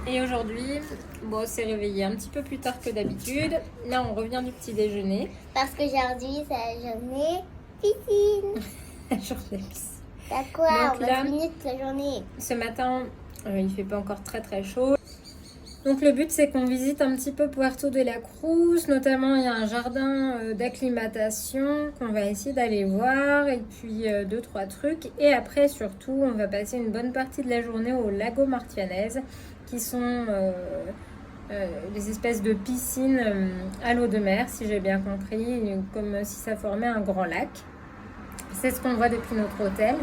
Et aujourd'hui, bon, on s'est réveillé un petit peu plus tard que d'habitude. Là, on revient du petit déjeuner. Parce qu'aujourd'hui, c'est la journée piscine. La journée piscine. D'accord, Donc on va là, finir toute la journée. Ce matin, il fait pas encore très chaud. Donc le but, c'est qu'on visite un petit peu Puerto de la Cruz. Notamment, il y a un jardin d'acclimatation qu'on va essayer d'aller voir. Et puis 2-3 trucs. Et après, surtout, on va passer une bonne partie de la journée au Lago Martianez, qui sont des espèces de piscines à l'eau de mer, si j'ai bien compris, comme si ça formait un grand lac. C'est ce qu'on voit depuis notre hôtel.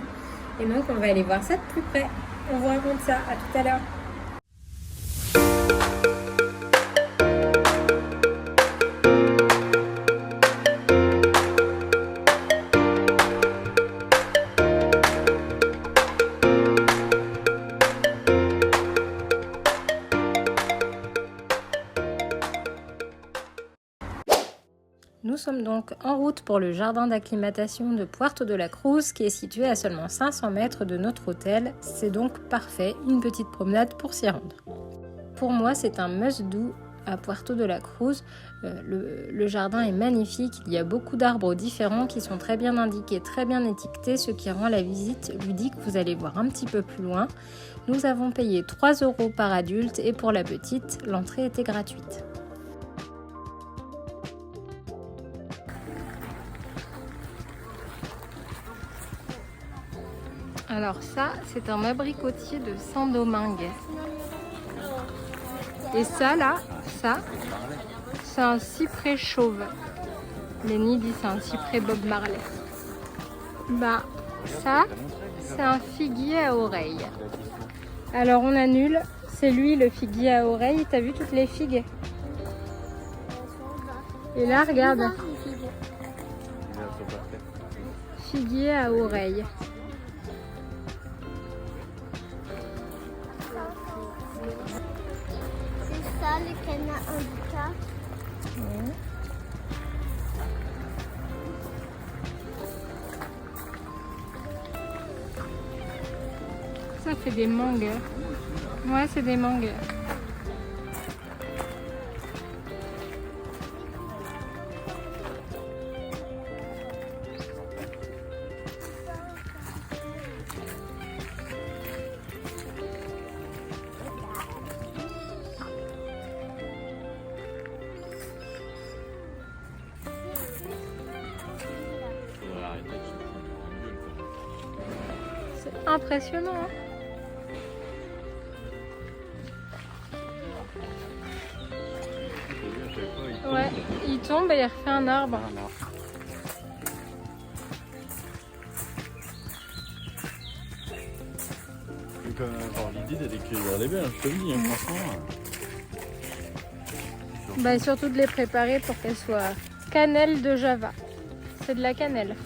Et donc, on va aller voir ça de plus près. On vous raconte ça. À tout à l'heure. Nous sommes donc en route pour le jardin d'acclimatation de Puerto de la Cruz qui est situé à seulement 500 mètres de notre hôtel. C'est donc parfait, une petite promenade pour s'y rendre. Pour moi, c'est un must-do à Puerto de la Cruz. Le jardin est magnifique, il y a beaucoup d'arbres différents qui sont très bien indiqués, très bien étiquetés, ce qui rend la visite ludique. Vous allez voir un petit peu plus loin. Nous avons payé 3 € par adulte et pour la petite, l'entrée était gratuite. Alors ça, c'est un abricotier de Saint-Domingue. Et ça, là, c'est un cyprès chauve. Lenny dit c'est un cyprès Bob Marley. Bah, ça, c'est un figuier à oreilles. Alors on annule, c'est lui le figuier à oreilles. T'as vu toutes les figues? Et là, regarde. Figuier à oreilles. C'est ça le canard indica. Ouais. Ça, c'est des mangues. Ouais, c'est des mangues. C'est impressionnant, hein? Ouais, il tombe et il refait un arbre. L'idée c'est d'écrire les belles, je te le dis, hein, franchement. Bah, surtout de les préparer pour qu'elles soient cannelle de Java. C'est de la cannelle.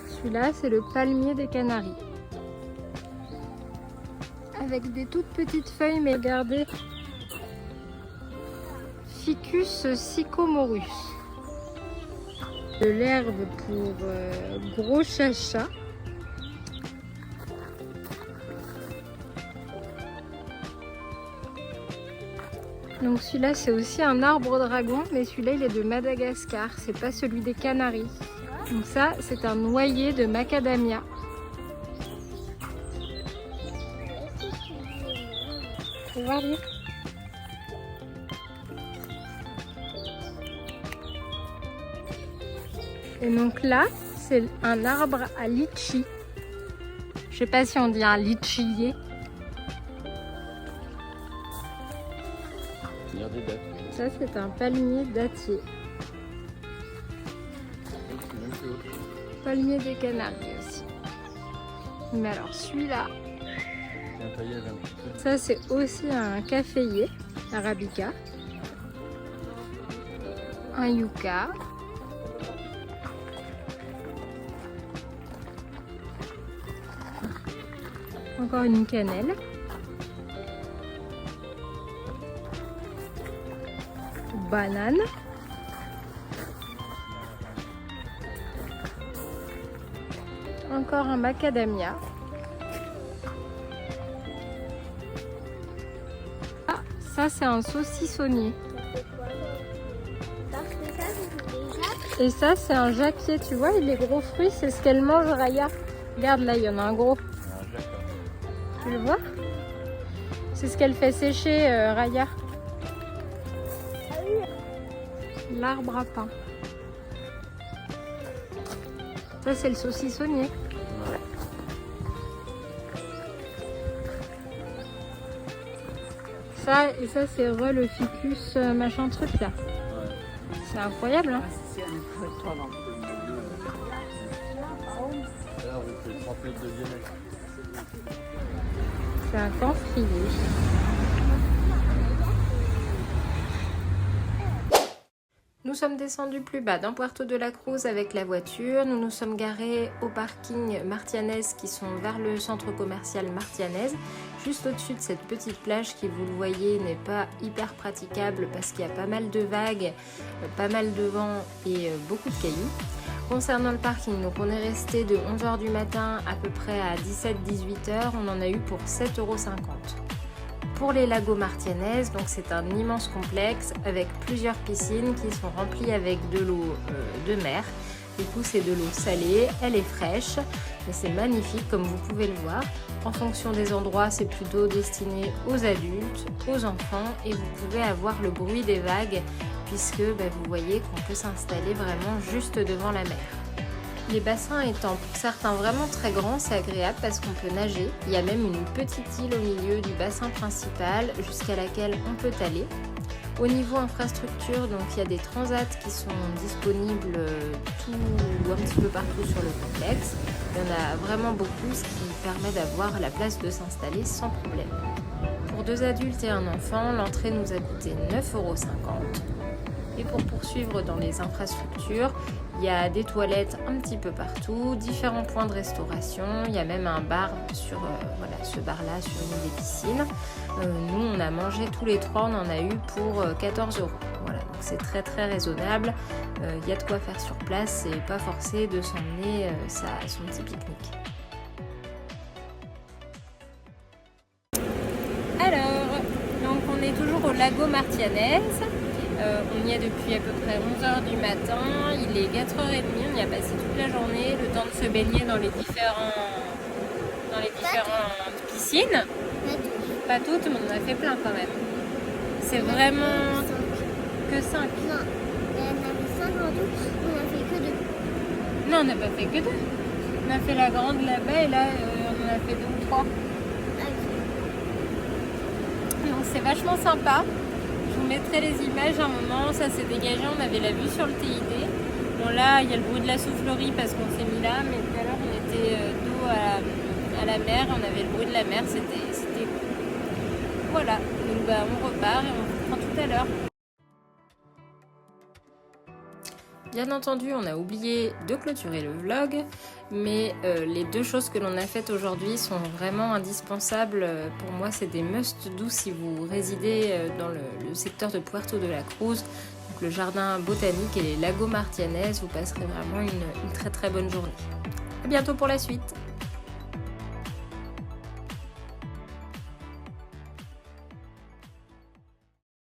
Celui-là, c'est le palmier des Canaries. Avec des toutes petites feuilles, mais regardez. Ficus sycomorus. De l'herbe pour gros chacha. Donc celui-là, c'est aussi un arbre dragon, mais celui-là, il est de Madagascar. C'est pas celui des Canaries. Donc ça, c'est un noyer de macadamia. Faut voir lui. Et donc là, c'est un arbre à litchi. Je sais pas si on dit un litchier. Ça, c'est un palmier dattier. Palmier des Canaries aussi. Mais alors celui-là, ça c'est aussi un caféier arabica, un yucca, encore une cannelle, banane, Encore un macadamia. Ah, ça c'est un saucissonnier. Et ça c'est un jacquier, tu vois, les gros fruits, c'est ce qu'elle mange, Raya. Regarde là, il y en a un gros. Tu le vois? C'est ce qu'elle fait sécher, Raya. L'arbre à pain. Ça c'est le saucissonnier. Ça et ça c'est le ficus machin truc là. Ouais. C'est incroyable hein. C'est un camphrier. Nous sommes descendus plus bas dans Puerto de la Cruz avec la voiture. Nous nous sommes garés au parking Martianez qui sont vers le centre commercial Martianez. Juste au-dessus de cette petite plage qui, vous le voyez, n'est pas hyper praticable parce qu'il y a pas mal de vagues, pas mal de vent et beaucoup de cailloux. Concernant le parking, donc on est resté de 11h du matin à peu près à 17-18h. On en a eu pour 7,50 €. Pour les lagos Martianez, donc c'est un immense complexe avec plusieurs piscines qui sont remplies avec de l'eau de mer. Du coup, c'est de l'eau salée, elle est fraîche, mais c'est magnifique comme vous pouvez le voir. En fonction des endroits, c'est plutôt destiné aux adultes, aux enfants et vous pouvez avoir le bruit des vagues puisque vous voyez qu'on peut s'installer vraiment juste devant la mer. Les bassins étant pour certains vraiment très grands, c'est agréable parce qu'on peut nager. Il y a même une petite île au milieu du bassin principal jusqu'à laquelle on peut aller. Au niveau infrastructure, donc il y a des transats qui sont disponibles un petit peu partout sur le complexe. Il y en a vraiment beaucoup, ce qui permet d'avoir la place de s'installer sans problème. Pour 2 adultes et un enfant, l'entrée nous a coûté 9,50 €. Et pour poursuivre dans les infrastructures, il y a des toilettes un petit peu partout, différents points de restauration, il y a même un bar sur ce bar-là, sur une des piscines. Nous, on a mangé tous les 3, on en a eu pour 14 €. Voilà, donc c'est très très raisonnable. Il y a de quoi faire sur place et pas forcé de s'emmener son petit pique-nique. Alors, donc on est toujours au lago Martianez. On y est depuis à peu près 11h du matin, il est 4h30, on y a passé toute la journée, le temps de se baigner dans les différentes piscines. Pas toutes, mais on en a fait plein quand même. C'est vraiment que 5. Non, il y en avait 5 en tout, on n'a fait que 2. Non, on n'a pas fait que 2. On a fait la grande là-bas et là on en a fait 2 ou 3. Donc c'est vachement sympa. Je vous mettrai les images un moment, ça s'est dégagé, on avait la vue sur le TID. Bon là, il y a le bruit de la soufflerie parce qu'on s'est mis là, mais tout à l'heure on était dos à la mer, on avait le bruit de la mer, c'était cool. Voilà, donc on repart et on vous reprend tout à l'heure. Bien entendu, on a oublié de clôturer le vlog, mais les 2 choses que l'on a faites aujourd'hui sont vraiment indispensables. Pour moi, c'est des must-do si vous résidez dans le secteur de Puerto de la Cruz. Donc le jardin botanique et les lagos Martianez, vous passerez vraiment une très très bonne journée. À bientôt pour la suite.